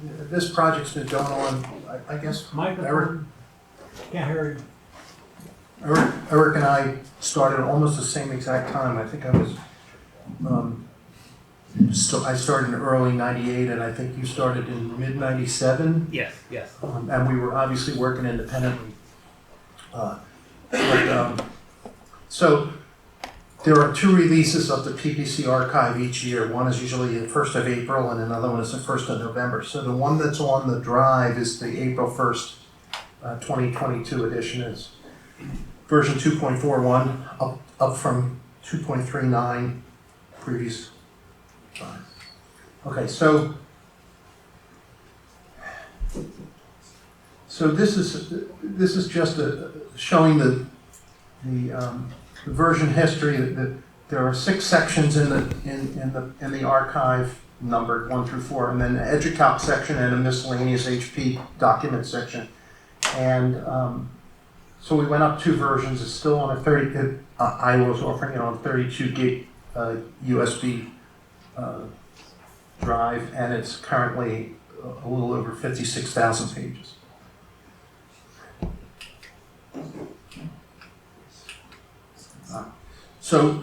this project's been going on, I guess, Microphone. Can't hear you. Eric and I started almost the same exact time. I think I was, I started in early '98, and I think you started in mid '97. Yes. And we were obviously working independently. So there are 2 releases of the PPC archive each year. One is usually the 1st of April, and another one is the 1st of November. So the one that's on the drive is the April 1st, 2022 edition. Is version 2.41, up from 2.39 previous drive. Okay, so this is just showing the version history. That there are 6 sections in the archive, numbered 1 through 4, and then an HHC section and a miscellaneous HP document section. And so we went up 2 versions. It's still on a 30. I was offering it on 32 gig USB drive, and it's currently a little over 56,000 pages. So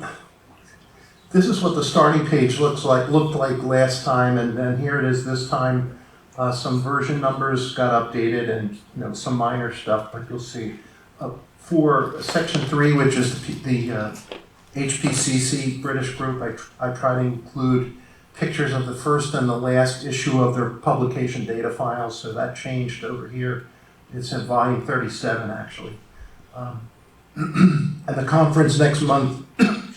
this is what the starting page looked like last time, and here it is this time. Some version numbers got updated, and some minor stuff, but you'll see. For section 3, which is the HPCC British group, I try to include pictures of the first and the last issue of their publication data files, so that changed over here. It's in volume 37, actually. And the conference next month,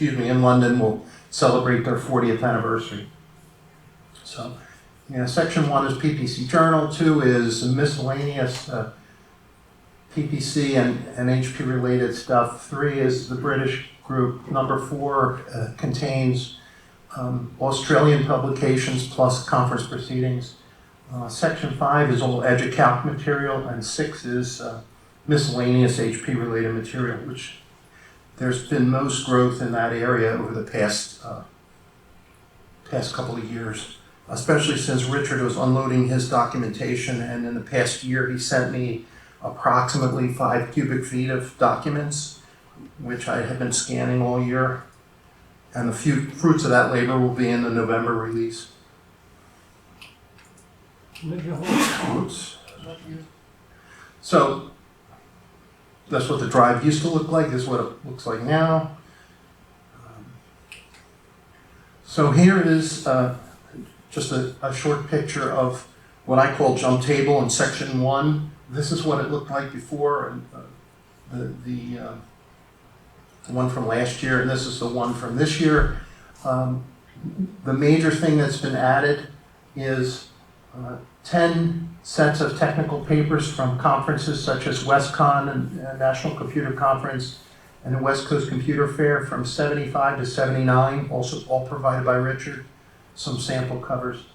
in London, will celebrate their 40th anniversary. So, section 1 is PPC Journal, 2 is miscellaneous PPC and HP related stuff, 3 is the British group, number 4 contains Australian publications plus conference proceedings. Section 5 is all HPCalc material, and 6 is miscellaneous HP related material, which there's been most growth in that area over the past couple of years, especially since Richard was unloading his documentation, and in the past year he sent me approximately 5 cubic feet of documents, which I have been scanning all year, and the few fruits of that labor will be in the November release. Oops. So that's what the drive used to look like. This is what it looks like now. So here is just a short picture of what I call jump table in section 1. This is what it looked like before, and the one from last year, and this is the one from this year. The major thing that's been added is 10 sets of technical papers from conferences such as WestCon and National Computer Conference and the West Coast Computer Fair from 75 to 79, also all provided by Richard, some sample covers.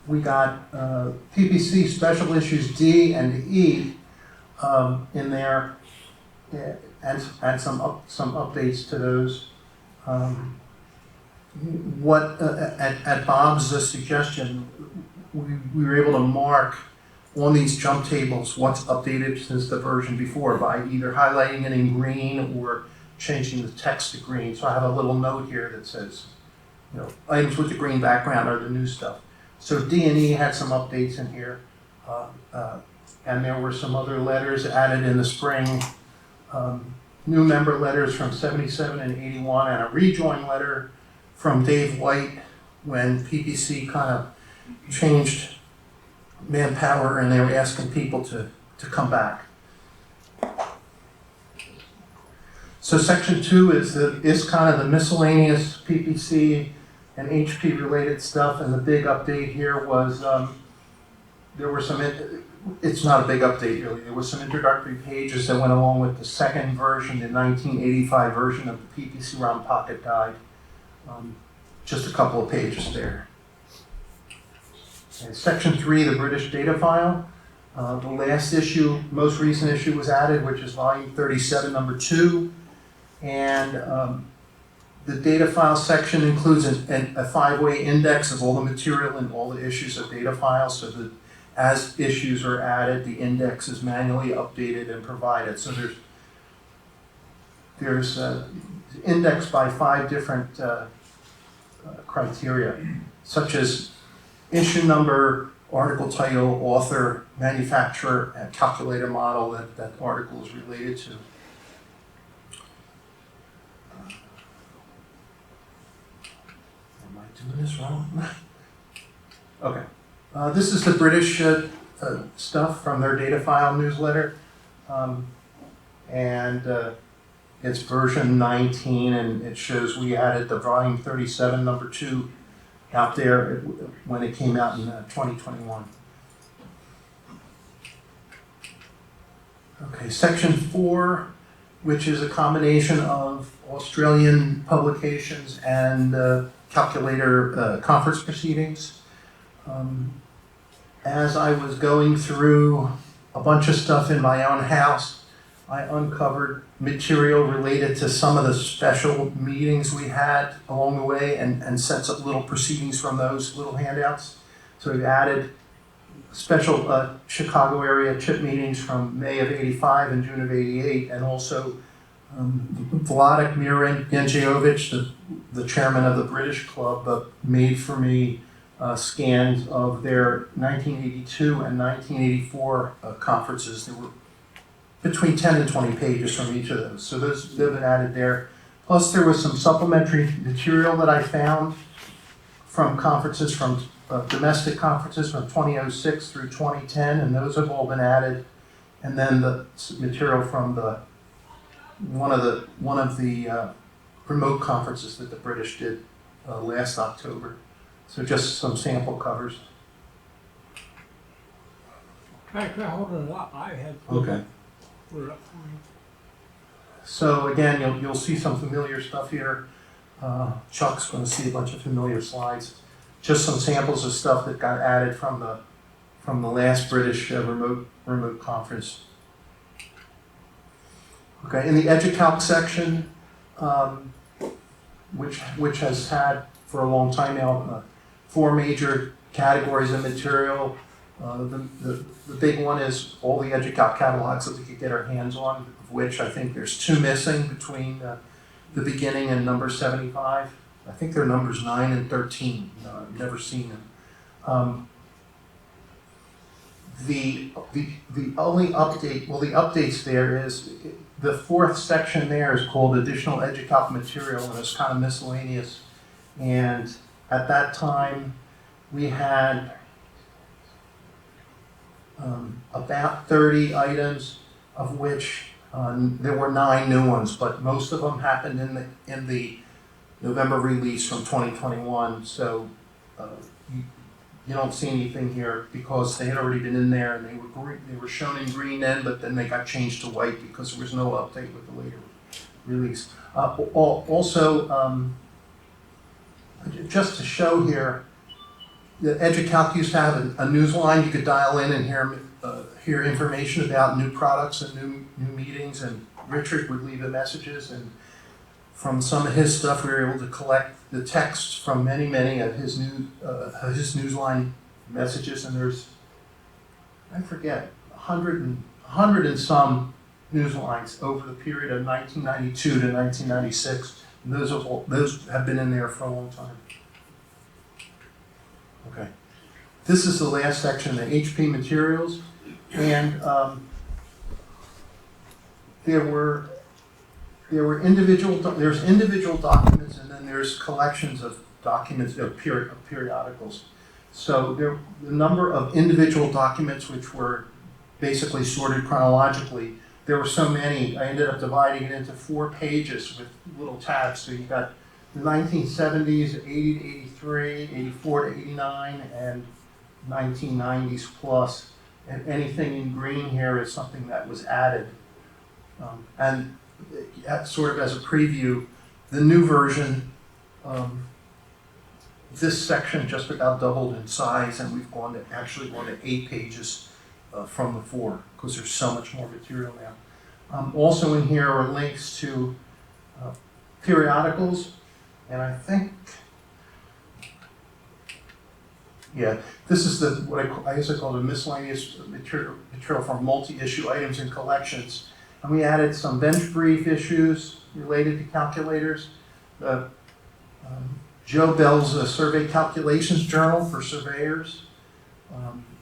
We got PPC special issues D and E in there, and some updates to those. At Bob's suggestion, we were able to mark on these jump tables what's updated since the version before by either highlighting it in green or changing the text to green. So I have a little note here that says, items with the green background are the new stuff. So D and E had some updates in here, and there were some other letters added in the spring. New member letters from 77 and 81, and a rejoin letter from Dave White when PPC kind of changed manpower and they were asking people to come back. So section 2 is kind of the miscellaneous PPC and HP related stuff, and the big update here was there were some. It's not a big update really. There was some introductory pages that went along with the second version, the 1985 version of the PPC ROM Pocket Guide. Just a couple of pages there. And section 3, the British data file. The last issue, most recent issue was added, which is volume 37, number 2. And The data file section includes a five-way index of all the material and all the issues of data files, so that as issues are added, the index is manually updated and provided. So there's indexed by 5 different criteria, such as issue number, article title, author, manufacturer, and calculator model that article is related to. Am I doing this wrong? Okay. This is the British stuff from their data file newsletter. It's version 19, and it shows we added the volume 37, number 2, out there when it came out in 2021. Okay, section 4, which is a combination of Australian publications and calculator conference proceedings. As I was going through a bunch of stuff in my own house, I uncovered material related to some of the special meetings we had along the way and sets up little proceedings from those little handouts. So we've added special Chicago area CHIP meetings from May of '85 and June of '88, and also Vladimir Genjovich, the chairman of the British Club, made for me scans of their 1982 and 1984 conferences. There were between 10 and 20 pages from each of those. So those have been added there. Plus there was some supplementary material that I found from conferences, from domestic conferences from 2006 through 2010, and those have all been added. And then the material from one of the remote conferences that the British did last October. So just some sample covers. Hey, can I hold it up? I had. Okay. Put it up for me. So again, you'll see some familiar stuff here. Chuck's going to see a bunch of familiar slides. Just some samples of stuff that got added from the last British remote conference. Okay, in the HPCalc section, which has had for a long time now 4 major categories of material. The big one is all the HPCalc catalogs that we could get our hands on, of which I think there's 2 missing between the beginning and number 75. I think they're numbers 9 and 13. I've never seen them. The only update, well, the updates there is the 4th section there is called additional HPCalc material, and it's kind of miscellaneous. And at that time, we had about 30 items, of which there were 9 new ones, but most of them happened in the November release from 2021. So you don't see anything here because they had already been in there, and they were shown in green then, but then they got changed to white because there was no update with the later release. Also, just to show here, the HPCalc used to have a news line you could dial in and hear information about new products and new meetings, and Richard would leave the messages, and from some of his stuff we were able to collect the text from many of his newsline messages, and there's, I forget, 100 and some newslines over the period of 1992 to 1996, and those have been in there for a long time. Okay, this is the last section, the HP materials, and there's individual documents, and then there's collections of documents of periodicals. So the number of individual documents, which were basically sorted chronologically, there were so many, I ended up dividing it into 4 pages with little tabs. So you got the 1970s, 80 to 83, 84 to 89, and 1990s plus. And anything in green here is something that was added. And sort of as a preview, the new version, this section just about doubled in size, and we've actually gone to 8 pages from the 4, because there's so much more material now. Also in here are links to periodicals. And I think, yeah, this is the, what I guess I call the miscellaneous material for multi-issue items and collections. And we added some bench brief issues related to calculators. Joe Bell's survey calculations journal for surveyors.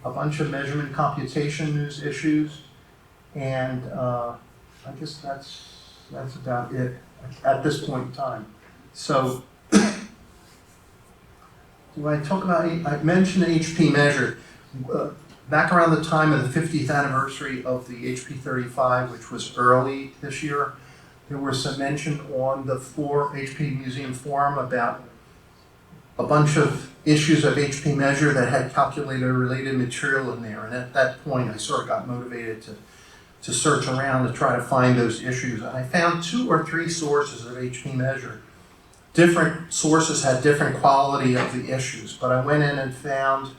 A bunch of measurement computation news issues. And I guess that's about it at this point in time. So, when I talk about, I mentioned HP Measure. Back around the time of the 50th anniversary of the HP 35, which was early this year, there was some mention on the HP Museum forum about a bunch of issues of HP Measure that had calculator-related material in there. And at that point, I sort of got motivated to search around to try to find those issues. And I found 2 or 3 sources of HP Measure. Different sources had different quality of the issues, but I went in and found,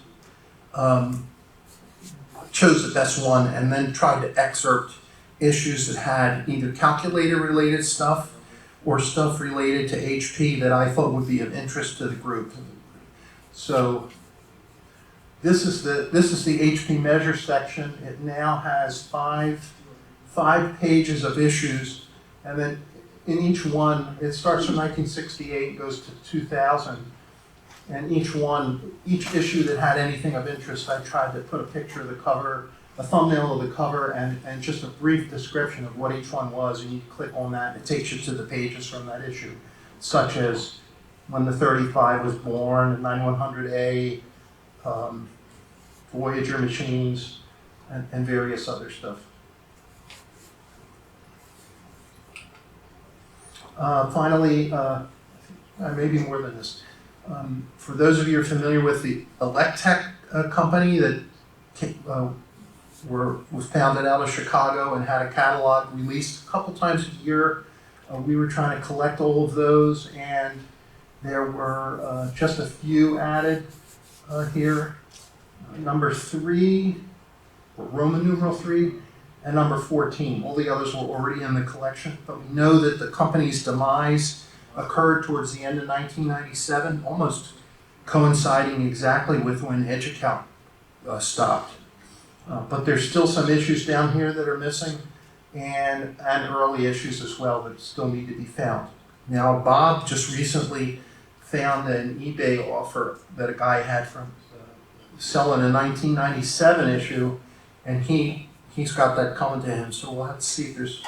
chose the best one, and then tried to excerpt issues that had either calculator-related stuff or stuff related to HP that I thought would be of interest to the group. So this is the HP Measure section. It now has five pages of issues, and then in each one, it starts from 1968, goes to 2000, and each issue that had anything of interest, I tried to put a picture of the cover, a thumbnail of the cover, and just a brief description of what each one was, and you click on that, and it takes you to the pages from that issue, such as when the 35 was born, 9100A, Voyager machines, and various other stuff. Finally, maybe more than this. For those of you who are familiar with the Electech company that was founded out of Chicago and had a catalog released a couple times a year, we were trying to collect all of those, and there were just a few added here. Number 3, or Roman numeral 3, and number 14. All the others were already in the collection, but we know that the company's demise occurred towards the end of 1997, almost coinciding exactly with when HHC stopped. But there's still some issues down here that are missing, and early issues as well that still need to be found. Now, Bob just recently found an eBay offer that a guy had from selling a 1997 issue, and he's got that coming to him, so we'll have to see if there's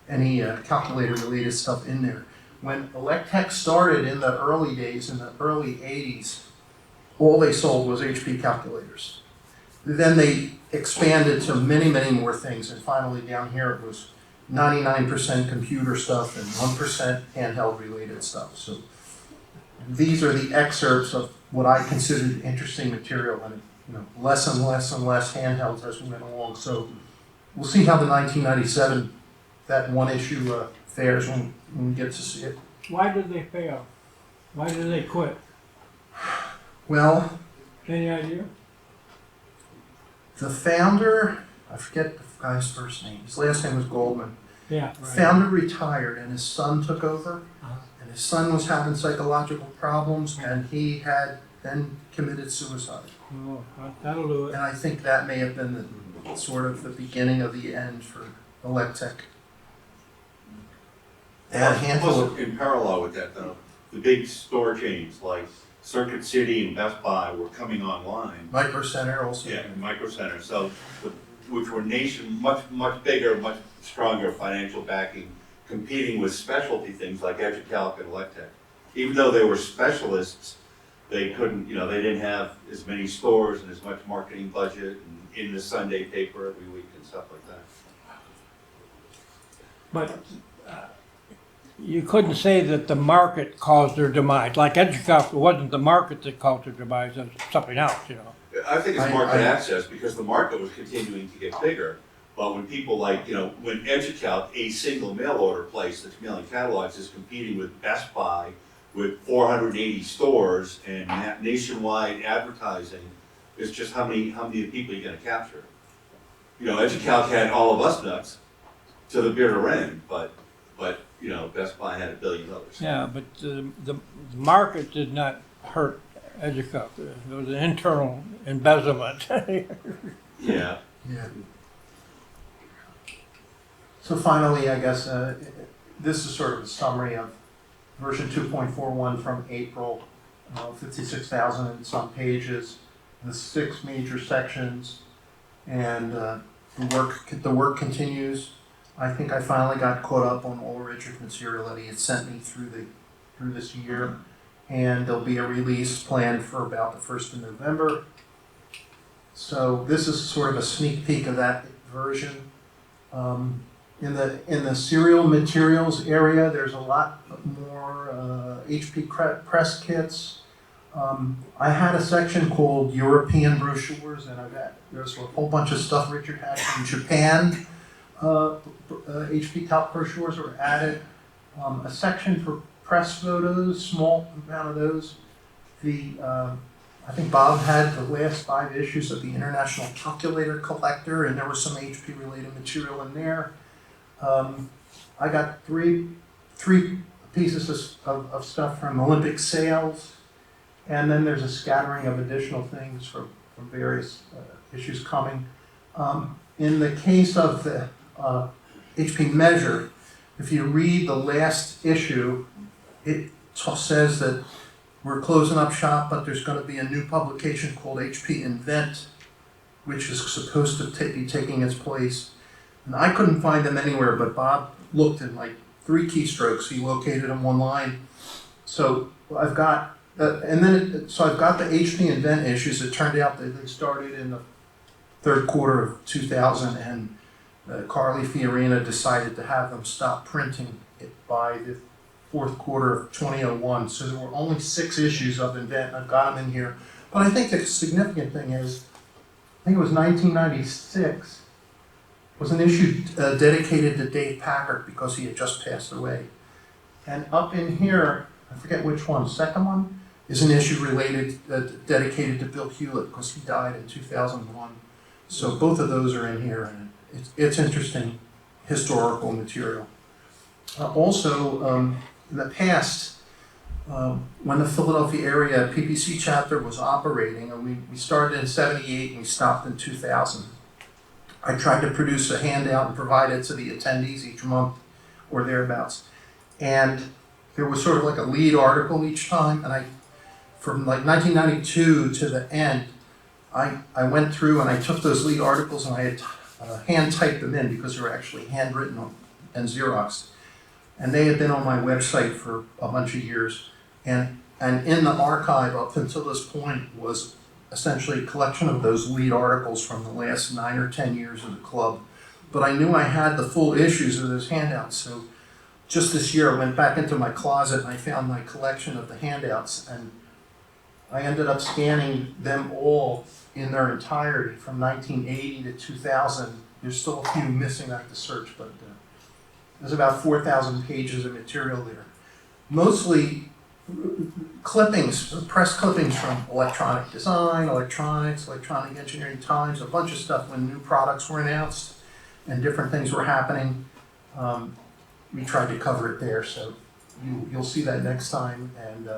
any calculator-related stuff in there. When Electech started in the early days, in the early 80s, all they sold was HP calculators. Then they expanded to many, many more things, and finally down here it was 99% computer stuff and 1% handheld-related stuff. So these are the excerpts of what I considered interesting material, and less and less and less handhelds as we went along. So we'll see how the 1997, that one issue fares when we get to see it. Why did they fail? Why did they quit? Well, Any idea? the founder, I forget the guy's first name, his last name was Goldman. Yeah, The right. founder retired and his son took over, Uh-huh. and his son was having psychological problems, and he had then committed suicide. Oh, that'll do it. And I think that may have been the sort of the beginning of the end for Electech. They had a handful of, In parallel with that, though, the big store chains like Circuit City and Best Buy were coming online. Micro Center also. Yeah, and Micro Center, which were much bigger, much stronger financial backing, competing with specialty things like HPCalc and Electech. Even though they were specialists, they couldn't, they didn't have as many stores and as much marketing budget and in the Sunday paper every week and stuff like that. But you couldn't say that the market caused their demise. Like HHC, it wasn't the market that caused their demise, it was something else, I think it's I- market access because the market was continuing to get bigger. But when people when HPCalc, a single mail order place that's mailing catalogs, is competing with Best Buy with 480 stores and nationwide advertising, it's just how many people you're going to capture. HPCalc had all of us nuts to the bitter end, but Best Buy had $1 billion. Yeah, but the market did not hurt Educa. It was an internal embezzlement. Yeah. Yeah. So finally, I guess, this is sort of a summary of version 2.41 from April, 56,000 and some pages, the 6 major sections, and the work continues. I think I finally got caught up on all Richard's material that he had sent me through this year, and there'll be a release planned for about the 1st of November. So this is sort of a sneak peek of that version. In the serial materials area, there's a lot more HP press kits. I had a section called European brochures, and there's a whole bunch of stuff Richard had from Japan. hpcalc brochures were added. A section for press photos, small amount of those. I think Bob had the last 5 issues of the International Calculator Collector, and there was some HP related material in there. I got three pieces of stuff from Olympic sales, and then there's a scattering of additional things from various issues coming. In the case of the HP Measure, if you read the last issue, it says that we're closing up shop, but there's going to be a new publication called HP Invent, which is supposed to be taking its place. And I couldn't find them anywhere, but Bob looked in like 3 keystrokes. He located them online. So I've got, I've got the HP Invent issues. It turned out that they started in the 3rd quarter of 2000, and Carly Fiorina decided to have them stop printing it by the 4th quarter of 2001. So there were only 6 issues of Invent. I've got them in here. But I think the significant thing is, I think it was 1996, was an issue dedicated to Dave Packard because he had just passed away. And up in here, I forget which one, second one, is an issue related, dedicated to Bill Hewlett because he died in 2001. So both of those are in here, and it's interesting historical material. Also, in the past, when the Philadelphia area PPC chapter was operating, and we started in 78 and we stopped in 2000, I tried to produce a handout and provide it to the attendees each month or thereabouts. And there was sort of like a lead article each time, and from like 1992 to the end, I went through and I took those lead articles and I had hand typed them in because they were actually handwritten and Xeroxed. And they had been on my website for a bunch of years. And in the archive up until this point was essentially a collection of those lead articles from the last 9 or 10 years of the club. But I knew I had the full issues of those handouts. So just this year I went back into my closet and I found my collection of the handouts, and I ended up scanning them all in their entirety from 1980 to 2000. There's still a few missing I have to search, but there's about 4,000 pages of material there. Mostly clippings, press clippings from electronic design, electronics, electronic engineering times, a bunch of stuff when new products were announced and different things were happening. We tried to cover it there, so you'll see that next time. And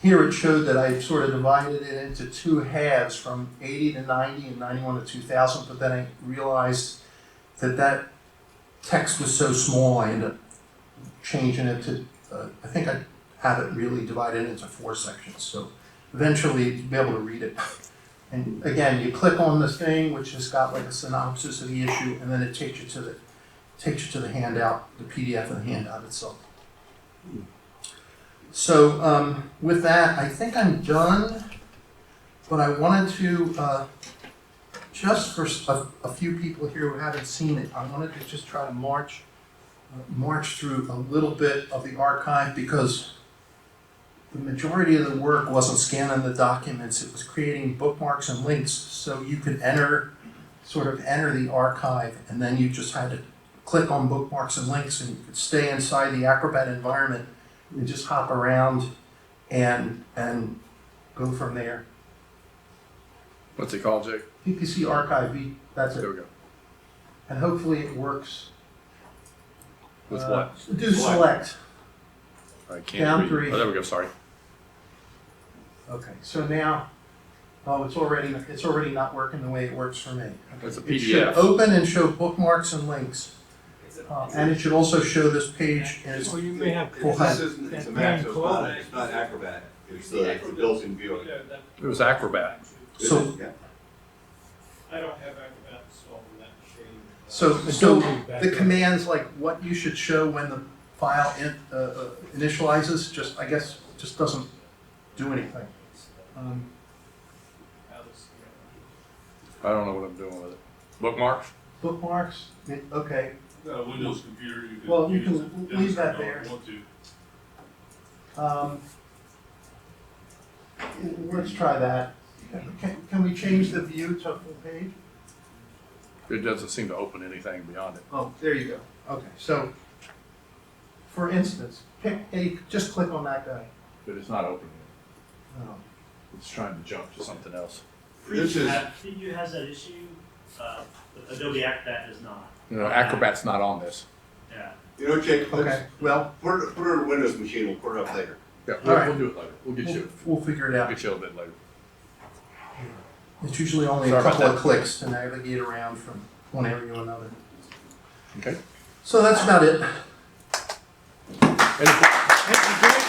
here it showed that I sort of divided it into 2 halves from 80 to 90 and 91 to 2000, but then I realized that text was so small I ended up changing it to, I think I have it really divided into 4 sections. So eventually you'll be able to read it. And again, you click on this thing, which has got like a synopsis of the issue, and then it takes you to the handout, the PDF of the handout itself. So with that, I think I'm done, but I wanted to, just for a few people here who haven't seen it, I wanted to just try to march through a little bit of the archive, because the majority of the work wasn't scanning the documents, it was creating bookmarks and links, so you could enter the archive, and then you just had to click on bookmarks and links, and you could stay inside the Acrobat environment and just hop around and go from there. What's it called, Jake? PPC Archive, that's it. There we go. And hopefully it works. With what? Do select. I can't Down read. 3. Oh, there we go, sorry. Okay, so now, oh, it's already not working the way it works for me. It's a It should PDF. open and show bookmarks and links. And it should also show this page as Or you may have. full This height. isn't, it's a Mac, so it's not Acrobat, it's the built-in viewer. It was Acrobat. Is So- it? Yeah. I don't have Acrobat installed on that machine. So the commands, like what you should show when the file initializes, just, I guess, just doesn't do anything. I don't know what I'm doing with it. Bookmarks? Bookmarks, okay, Windows computer, you can. Well, you can use it, leave that demonstrate there. how you want to. let's try that. Can we change the view to full page? It doesn't seem to open anything beyond it. Oh, there you go. Okay, so, for instance, just click on that guy. But it's not opening it. Oh. It's trying to jump to something else. This is, Preview has that issue, Adobe Acrobat does not. You know, Acrobat's not on this. Yeah. you know, Jake, Okay, let's well, put it on a Windows machine, we'll put it up later. Yeah, All right. we'll do it later. We'll get you. we'll figure it We'll out. get you a little bit later. It's usually only Sorry a about couple of that. clicks to navigate around from one area to another. Okay. So that's about it. Any, Thank you, Jake.